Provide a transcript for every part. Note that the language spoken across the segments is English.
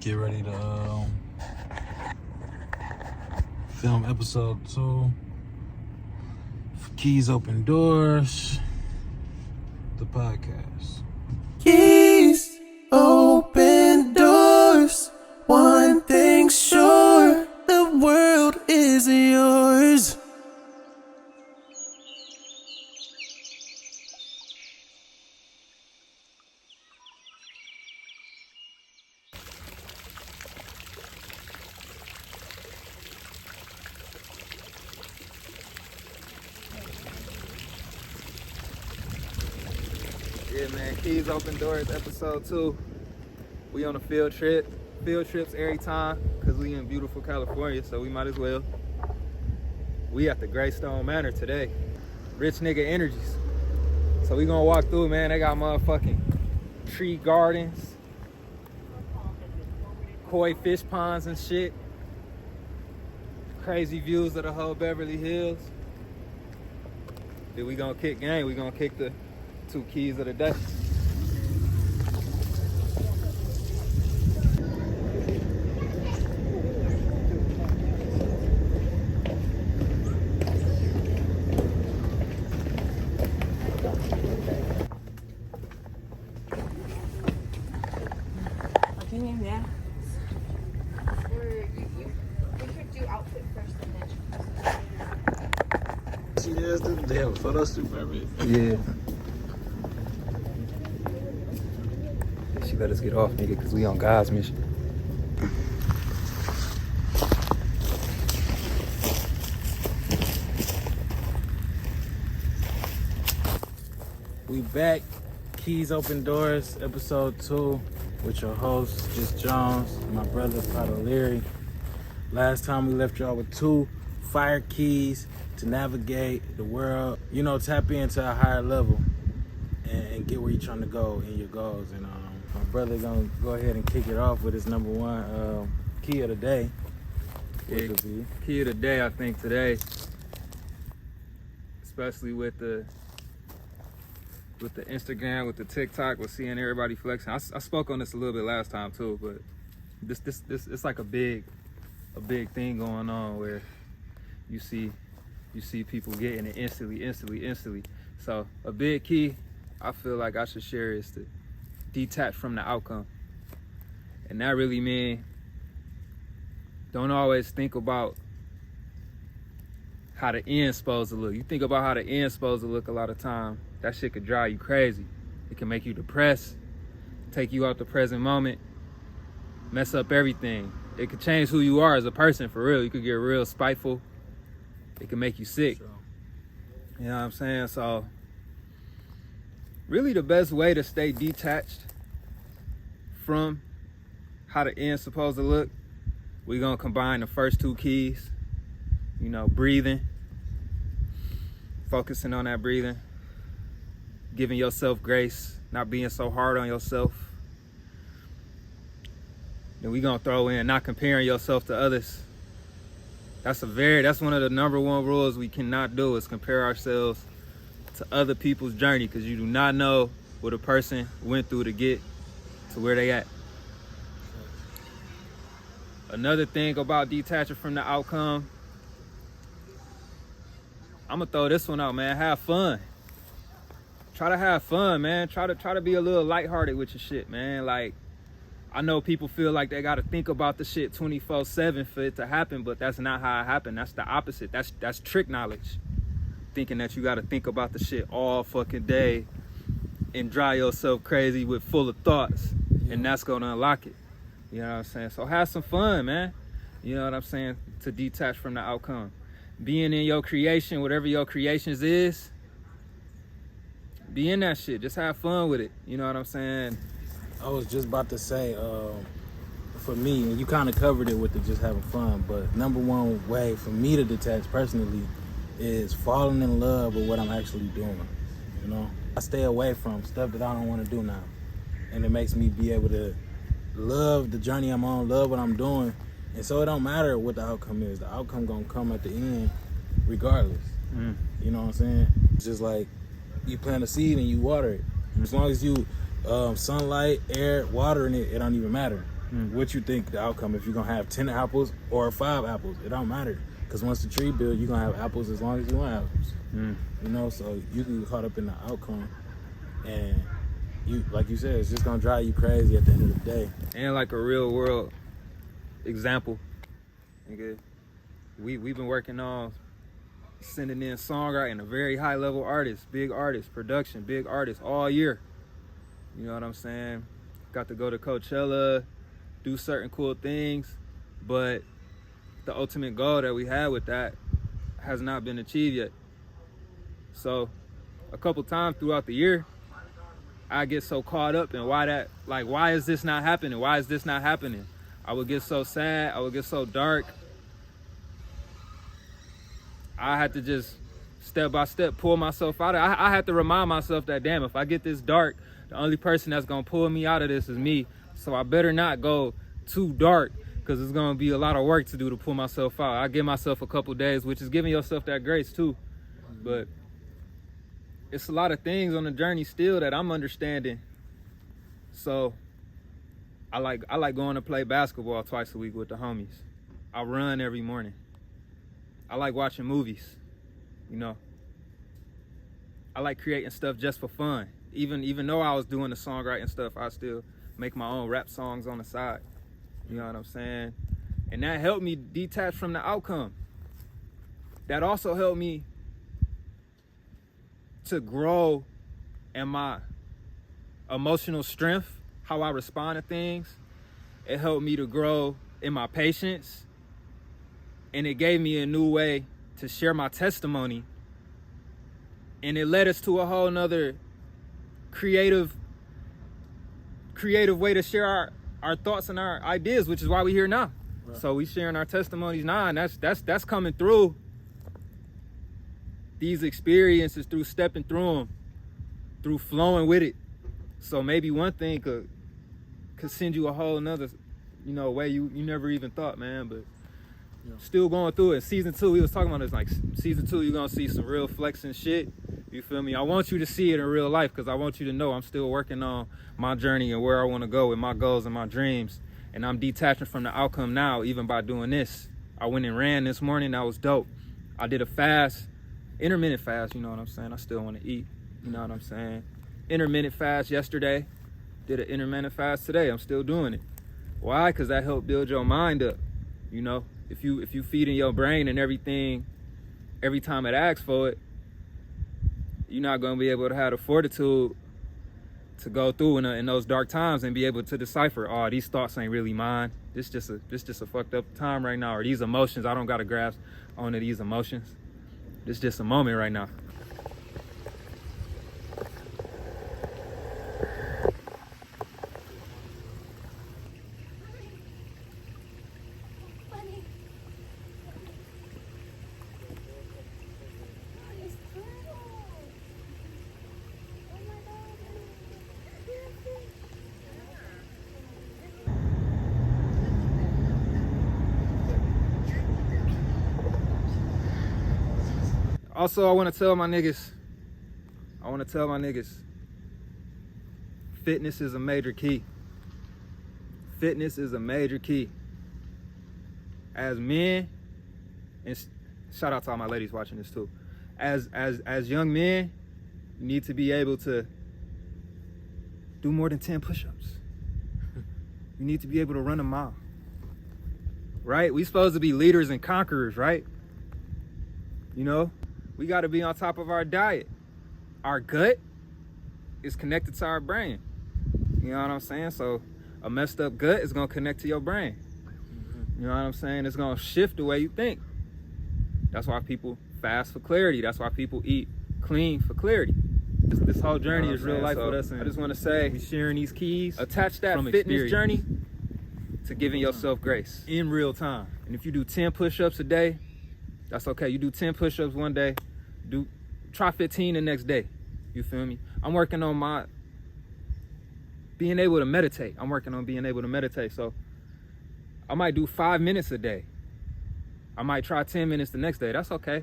Get ready to film episode 2 for Keys Open Doors, the podcast. Keys, open doors. One thing's sure, the world is yours. Yeah, man, Keys Open Doors, episode 2. We on a field trip. Field trips every time, because we in beautiful California, so we might as well. We at the Greystone Manor today. Rich nigga energies. So we gonna walk through, man. They got motherfucking tree gardens, koi fish ponds and shit. Crazy views of the whole Beverly Hills. Then we gonna kick game. We gonna kick the 2 keys of the day. We could do outfit first and then. See, they have a photo shoot, baby. Yeah. She let us get off, nigga, because we on God's mission. We back, Keys Open Doors, episode 2, with your host, Jxst Jones, my brother, Prada Leary. Last time we left y'all with 2 fire keys to navigate the world, tap into a higher level and get where you're trying to go in your goals. And my brother gonna go ahead and kick it off with his number 1 key of the day. Yeah, key of the day, I think, today, especially with the Instagram, with the TikTok, with seeing everybody flexing. I spoke on this a little bit last time too, but this it's like a big thing going on where you see people getting it instantly. So a big key I feel like I should share is to detach from the outcome. And that really means don't always think about how the end's supposed to look. You think about how the end's supposed to look a lot of time, that shit could drive you crazy. It can make you depressed, take you out the present moment, mess up everything. It could change who you are as a person, for real. You could get real spiteful. It can make you sick. Sure. You know what I'm saying? So really the best way to stay detached from how the end's supposed to look, we're gonna combine the first 2 keys. Breathing, focusing on that breathing, giving yourself grace, not being so hard on yourself. Then we're gonna throw in not comparing yourself to others. That's one of the number 1 rules we cannot do, is compare ourselves to other people's journey, because you do not know what a person went through to get to where they at. Another thing about detaching from the outcome, I'm gonna throw this one out, man. Have fun. Try to have fun, man. Try to be a little lighthearted with your shit, man. Like, I know people feel like they gotta think about the shit 24/7 for it to happen, but that's not how it happened. That's the opposite. That's trick knowledge. Thinking that you gotta think about the shit all fucking day and drive yourself crazy with full of thoughts, and that's gonna unlock it. You know what I'm saying? So have some fun, man. You know what I'm saying? To detach from the outcome. Being in your creation, whatever your creations is, be in that shit. Just have fun with it. You know what I'm saying? I was just about to say, for me, and you kind of covered it with the just having fun, but number 1 way for me to detach personally is falling in love with what I'm actually doing. I stay away from stuff that I don't want to do now, and it makes me be able to love the journey I'm on, love what I'm doing, and so it don't matter what the outcome is. The outcome gonna come at the end regardless. You know what I'm saying? It's just like you plant a seed and you water it. As long as you sunlight, air, water in it, it don't even matter. what you think the outcome, if you're gonna have 10 apples or 5 apples, it don't matter. Because once the tree build, you're gonna have apples as long as you want apples. You know, so you can get caught up in the outcome, and you, like you said, it's just gonna drive you crazy at the end of the day. And like a real world example, nigga, we've been working on sending in songwriting, a very high level artist, big artist, production, big artist all year. You know what I'm saying? Got to go to Coachella, do certain cool things, but the ultimate goal that we had with that has not been achieved yet. So a couple times throughout the year, I get so caught up in why is this not happening? Why is this not happening? I would get so sad, I would get so dark. I had to just step by step pull myself out of it. I had to remind myself that, damn, if I get this dark, the only person that's gonna pull me out of this is me. So I better not go too dark, because it's gonna be a lot of work to do to pull myself out. I give myself a couple days, which is giving yourself that grace too. But it's a lot of things on the journey still that I'm understanding. So I like going to play basketball twice a week with the homies. I run every morning. I like watching movies, you know. I like creating stuff just for fun. Even though I was doing the songwriting stuff, I still make my own rap songs on the side. You know what I'm saying? And that helped me detach from the outcome. That also helped me to grow in my emotional strength, how I respond to things. It helped me to grow in my patience. And it gave me a new way to share my testimony. And it led us to a whole nother creative way to share our thoughts and our ideas, which is why we're here now. Right. So we sharing our testimonies now, and that's coming through these experiences, through stepping through them, through flowing with it. So maybe one thing could send you a whole nother, way you never even thought, man. But still going through it. Season 2, we was talking about this, like season 2, you're gonna see some real flexing shit. You feel me? I want you to see it in real life, because I want you to know I'm still working on my journey and where I want to go with my goals and my dreams. And I'm detaching from the outcome now, even by doing this. I went and ran this morning. That was dope. I did a fast, intermittent fast, you know what I'm saying? I still want to eat, you know what I'm saying? Intermittent fast yesterday. Did an intermittent fast today. I'm still doing it. Why? Because that helped build your mind up, you know? If you feed in your brain and everything, every time it asks for it, you're not going to be able to have the fortitude to go through in those dark times and be able to decipher, oh, these thoughts ain't really mine. This just a fucked up time right now. Or these emotions, I don't got to grasp onto these emotions. This just a moment right now. Also, I want to tell my niggas, fitness is a major key. Fitness is a major key. As men, and shout out to all my ladies watching this too. As young men, you need to be able to do more than 10 push-ups. You need to be able to run a mile. Right? We supposed to be leaders and conquerors, right? You know? We got to be on top of our diet. Our gut is connected to our brain. You know what I'm saying? So a messed up gut is going to connect to your brain. You know what I'm saying? It's going to shift the way you think. That's why people fast for clarity. That's why people eat clean for clarity. This whole journey is real life with us. And I just want to say, we sharing these keys. Attach that fitness journey to giving yourself grace in real time. And if you do 10 push-ups a day, that's okay. You do 10 push-ups one day, try 15 the next day. You feel me? I'm working on being able to meditate. So I might do 5 minutes a day. I might try 10 minutes the next day. That's okay.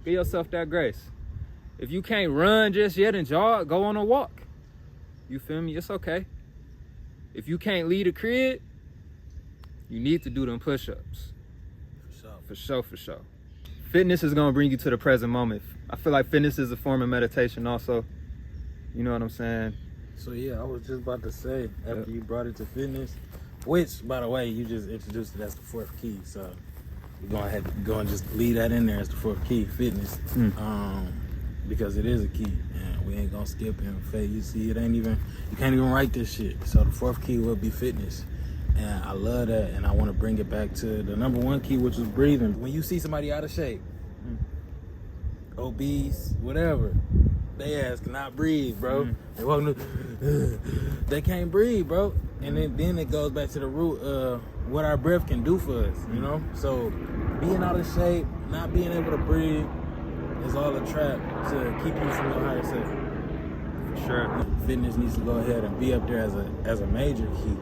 Give yourself that grace. If you can't run just yet and jog, go on a walk. You feel me? It's okay. If you can't leave the crib, you need to do them push-ups. For sure. For sure. Fitness is gonna bring you to the present moment. I feel like fitness is a form of meditation also. You know what I'm saying? So yeah, I was just about to say, after you brought it to fitness, which, by the way, you just introduced it as the fourth key, so we're going to have to go and just leave that in there as the fourth key, fitness, because it is a key, and we ain't going to skip and fade. You see, you can't even write this shit. So the fourth key will be fitness, and I love that, and I want to bring it back to the number one key, which was breathing. When you see somebody out of shape, obese, whatever, they ass cannot breathe, bro. They walk, they can't breathe, bro. And then it goes back to the root of what our breath can do for us, you know? So being out of shape, not being able to breathe is all a trap to keep you from your higher self. For sure. Fitness needs to go ahead and be up there as a major key.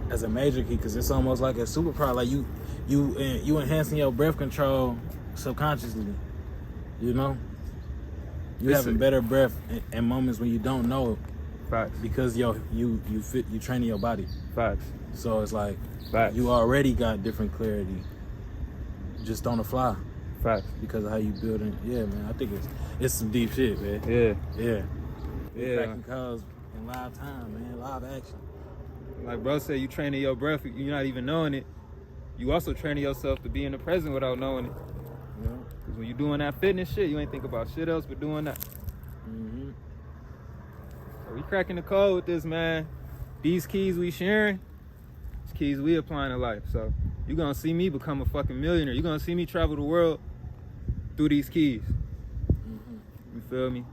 As a major key, because it's almost like a superpower. Like you enhancing your breath control subconsciously, you know? You having better breath in moments when you don't know it. Facts. Because you training your body. Facts. So it's like Facts. you already got different clarity just on the fly. Facts. Because of how you building. Yeah, man. I think it's some deep shit, man. Yeah. Cracking codes in live time, man. Live action. Like bro said, you training your breath, you're not even knowing it. You also training yourself to be in the present without knowing it. Yeah. Because when you're doing that fitness shit, you ain't think about shit else but doing that. So we cracking the code with this, man. These keys we sharing, these keys we applying to life. So you're gonna see me become a fucking millionaire. You're gonna see me travel the world through these keys. You feel me?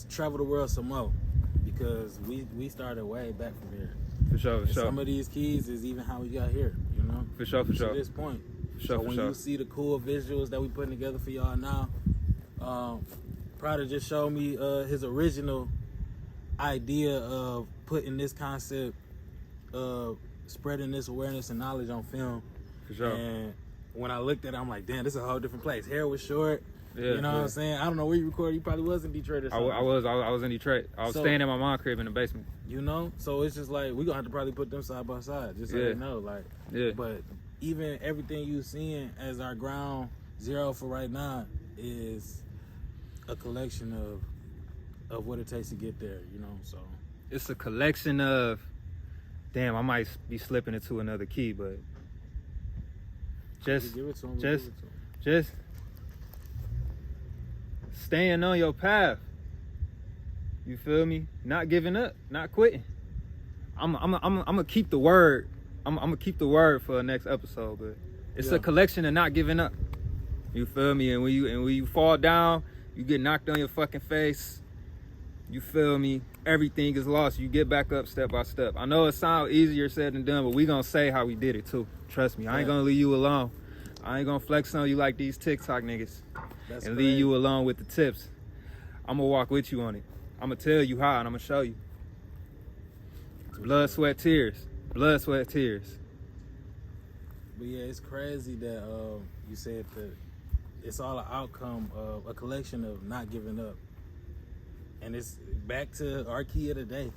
Travel the world some more, because we started way back from here. For sure. Some of these keys is even how we got here, you know? For sure. To this point. So when you see the cool visuals that we putting together for y'all now, Prada just showed me his original idea of putting this concept of spreading this awareness and knowledge on film. For sure. And when I looked at it, I'm like, damn, this is a whole different place. Hair was short. You know what I'm saying? I don't know where you recorded. You probably was in Detroit or something. I was in Detroit. I was staying in my mom's crib in the basement. You know? So it's just like, we're going to have to probably put them side by side, just so they know. Like, but even everything you seeing as our ground zero for right now is a collection of what it takes to get there, you know? So it's a collection of, damn, I might be slipping into another key, but just staying on your path. You feel me? Not giving up, not quitting. I'm gonna keep the word. I'm gonna keep the word for the next episode, but it's a collection of not giving up. You feel me? And when you fall down, you get knocked on your fucking face. You feel me? Everything is lost. You get back up step by step. I know it sounds easier said than done, but we gonna say how we did it too. Trust me, I ain't gonna leave you alone. I ain't gonna flex on you like these TikTok niggas and leave you alone with the tips. I'm gonna walk with you on it. I'm gonna tell you how, and I'm gonna show you. Blood, sweat, tears. Blood, sweat, tears. But yeah, it's crazy that you said that it's all an outcome of a collection of not giving up. And it's back to our key of the day,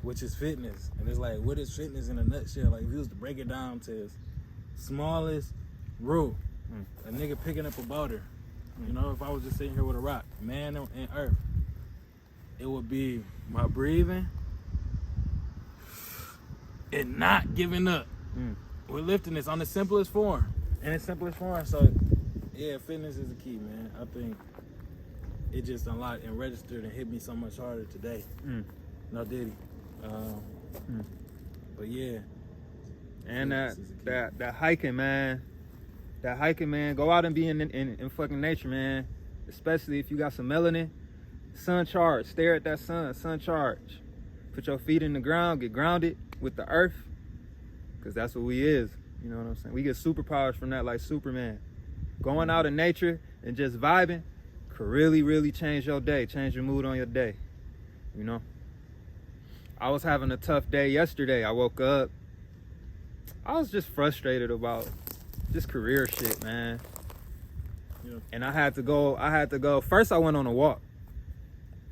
which is fitness. And it's like, what is fitness in a nutshell? Like, if you was to break it down to its smallest root, a nigga picking up a boulder. You know, if I was just sitting here with a rock, man and earth, it would be my breathing and not giving up. We're lifting this on the simplest form. So, yeah, fitness is the key, man. I think it just unlocked and registered and hit me so much harder today. No diddy. But yeah. And that hiking, man. That hiking, man. Go out and be in fucking nature, man. Especially if you got some melanin. Sun charge. Stare at that sun. Sun charge. Put your feet in the ground. Get grounded with the earth. Because that's what we is. You know what I'm saying? We get superpowers from that like Superman. Going out in nature and just vibing could really, really change your day. Change your mood on your day. You know? I was having a tough day yesterday. I woke up. I was just frustrated about this career shit, man. Yeah. And I had to go. First, I went on a walk.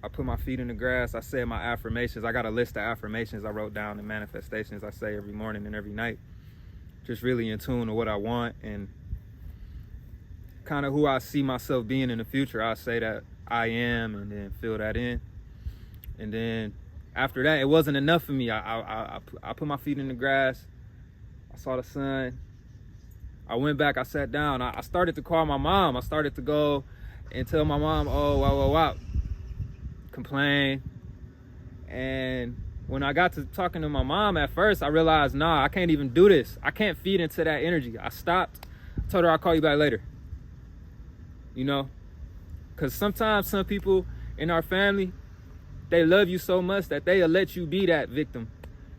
I put my feet in the grass. I said my affirmations. I got a list of affirmations I wrote down and manifestations I say every morning and every night. just really in tune to what I want and kind of who I see myself being in the future. I say that I am, and then fill that in. And then after that, it wasn't enough for me. I put my feet in the grass. I saw the sun. I went back, I sat down. I started to call my mom. I started to go and tell my mom, oh, wow, complain. And when I got to talking to my mom at first, I realized, nah, I can't even do this. I can't feed into that energy. I stopped. I told her I'll call you back later. You know? Because sometimes some people in our family, they love you so much that they'll let you be that victim.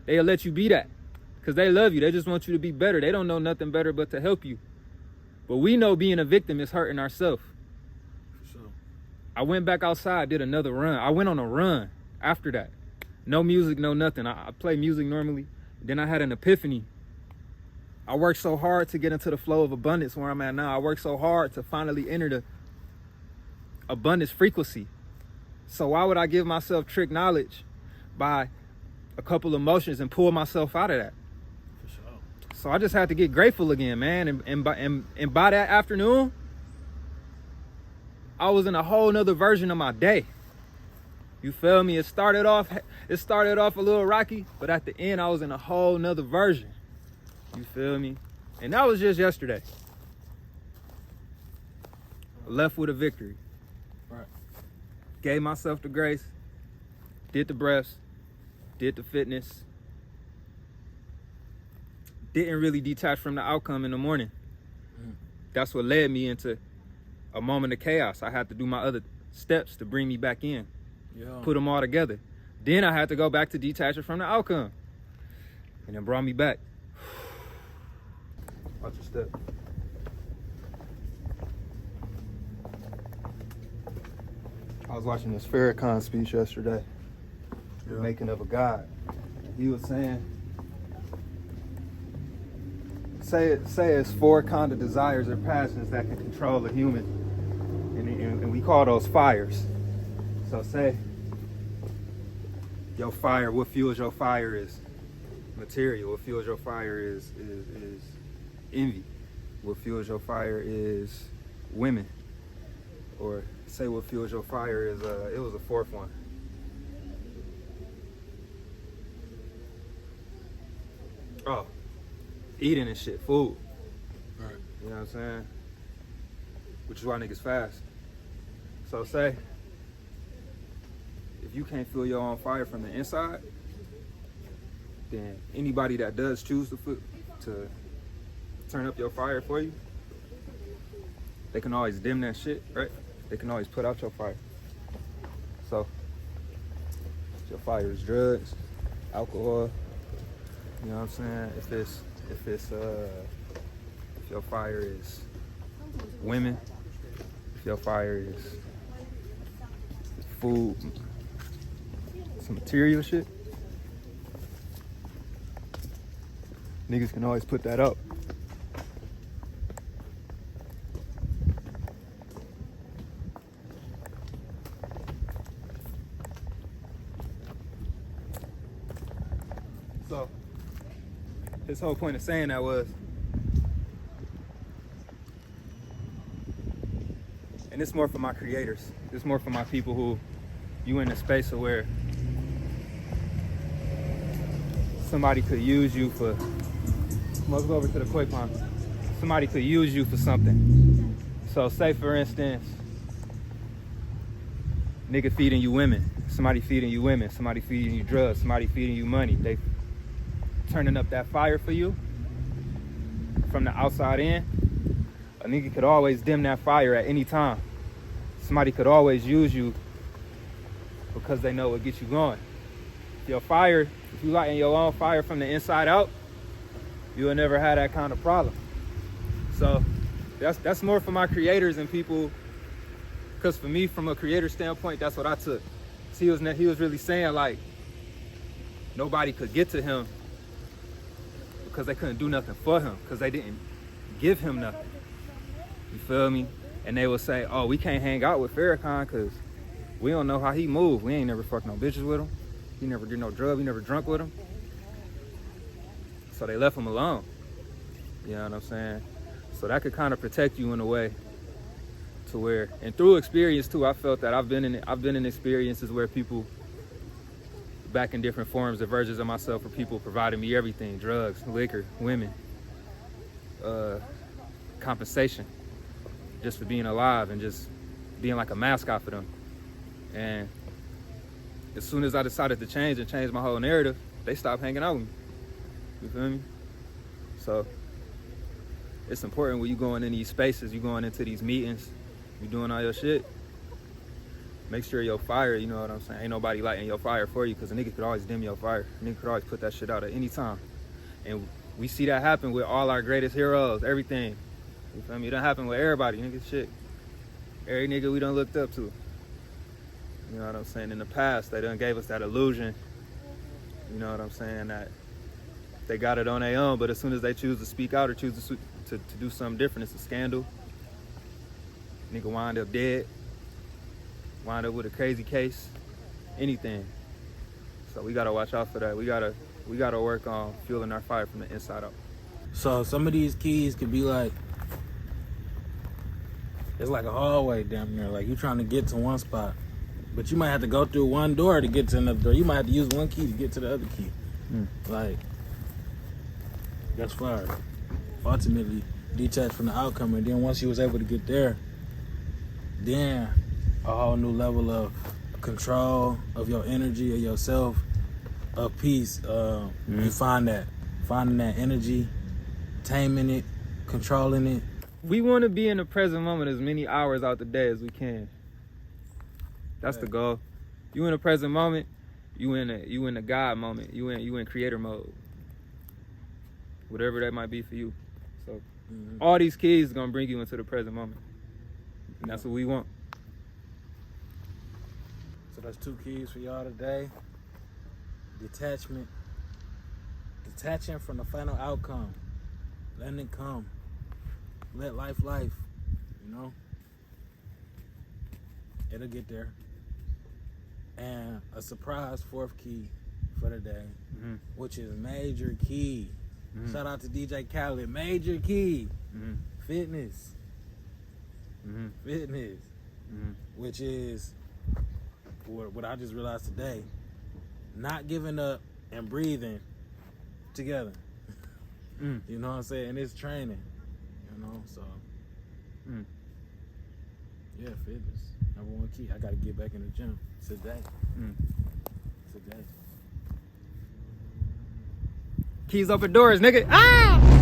They'll let you be that. Because they love you. They just want you to be better. They don't know nothing better but to help you. But we know being a victim is hurting ourselves. For sure. I went back outside, did another run. I went on a run after that. No music, no nothing. I play music normally. Then I had an epiphany. I worked so hard to get into the flow of abundance where I'm at now. I worked so hard to finally enter the abundance frequency. So why would I give myself trick knowledge by a couple emotions and pull myself out of that? For sure. So I just had to get grateful again, man. And by that afternoon, I was in a whole nother version of my day. You feel me? It started off a little rocky, but at the end, I was in a whole nother version. You feel me? And that was just yesterday. Left with a victory. Right. Gave myself the grace, did the breaths, did the fitness. Didn't really detach from the outcome in the morning. That's what led me into a moment of chaos. I had to do my other steps to bring me back in. Yeah. Put them all together. Then I had to go back to detaching from the outcome. And it brought me back. Watch your step. I was watching this Farrakhan speech yesterday. The making of a God. He was saying, say it's 4 kind of desires or passions that can control a human. And we call those fires. So say your fire, what fuels your fire is material. What fuels your fire is envy. What fuels your fire is women. Or say what fuels your fire is, it was a 4th one. Oh, eating and shit, food. Right. You know what I'm saying? Which is why niggas fast. So say, if you can't feel your own fire from the inside, then anybody that does choose to turn up your fire for you, they can always dim that shit, right? They can always put out your fire. So, if your fire is drugs, alcohol, you know what I'm saying? If your fire is women, if your fire is food, some material shit, niggas can always put that up. So his whole point of saying that was, and it's more for my creators, it's more for my people who you in a space of where somebody could use you for, let's go over to the koi pond. Somebody could use you for something. So say for instance, nigga feeding you women, somebody feeding you women, somebody feeding you drugs, somebody feeding you money. They turning up that fire for you from the outside in. A nigga could always dim that fire at any time. Somebody could always use you because they know what gets you going. Your fire, if you lighting your own fire from the inside out, you will never have that kind of problem. So that's more for my creators and people, because for me, from a creator standpoint, that's what I took. So he was really saying like, nobody could get to him because they couldn't do nothing for him, because they didn't give him nothing. You feel me? And they would say, oh, we can't hang out with Farrakhan because we don't know how he move. We ain't never fucked no bitches with him. He never did no drug. We never drunk with him. So they left him alone. You know what I'm saying? So that could kind of protect you in a way to where, and through experience too, I felt that I've been in experiences where people back in different forms or versions of myself, where people provided me everything: drugs, liquor, women, compensation, just for being alive and just being like a mascot for them. And as soon as I decided to change and change my whole narrative, they stopped hanging out with me. You feel me? So it's important when you going in these spaces, you going into these meetings, you doing all your shit, make sure your fire, you know what I'm saying? Ain't nobody lighting your fire for you, because a nigga could always dim your fire. A nigga could always put that shit out at any time. And we see that happen with all our greatest heroes, everything. You feel me? It don't happen with everybody, nigga, shit. Every nigga we done looked up to. You know what I'm saying? In the past, they done gave us that illusion, you know what I'm saying, that they got it on their own, but as soon as they choose to speak out or choose to do something different, it's a scandal. Nigga wind up dead, wind up with a crazy case, anything. So we gotta watch out for that. We gotta work on fueling our fire from the inside out. So some of these keys could be like, it's like a hallway damn near. Like you trying to get to one spot, but you might have to go through one door to get to another door. You might have to use one key to get to the other key. Like, that's fire. Ultimately, detach from the outcome, and then once you was able to get there, then a whole new level of control of your energy, of yourself, of peace. You finding that energy, taming it, controlling it. We want to be in the present moment as many hours out the day as we can. That's the goal. You in the present moment, you in the God moment. You in creator mode. Whatever that might be for you. So all these keys are gonna bring you into the present moment. And that's what we want. So that's 2 keys for y'all today. Detachment. Detaching from the final outcome. Letting it come. Let life, you know? It'll get there. And a surprise 4th key for the day, which is major key. Shout out to DJ Khaled. Major key. Fitness. Fitness. Which is what I just realized today. Not giving up and breathing together. You know what I'm saying? And it's training. You know, so yeah, fitness. Number 1 key. I gotta get back in the gym today. Today. Keys open doors, nigga. Ah!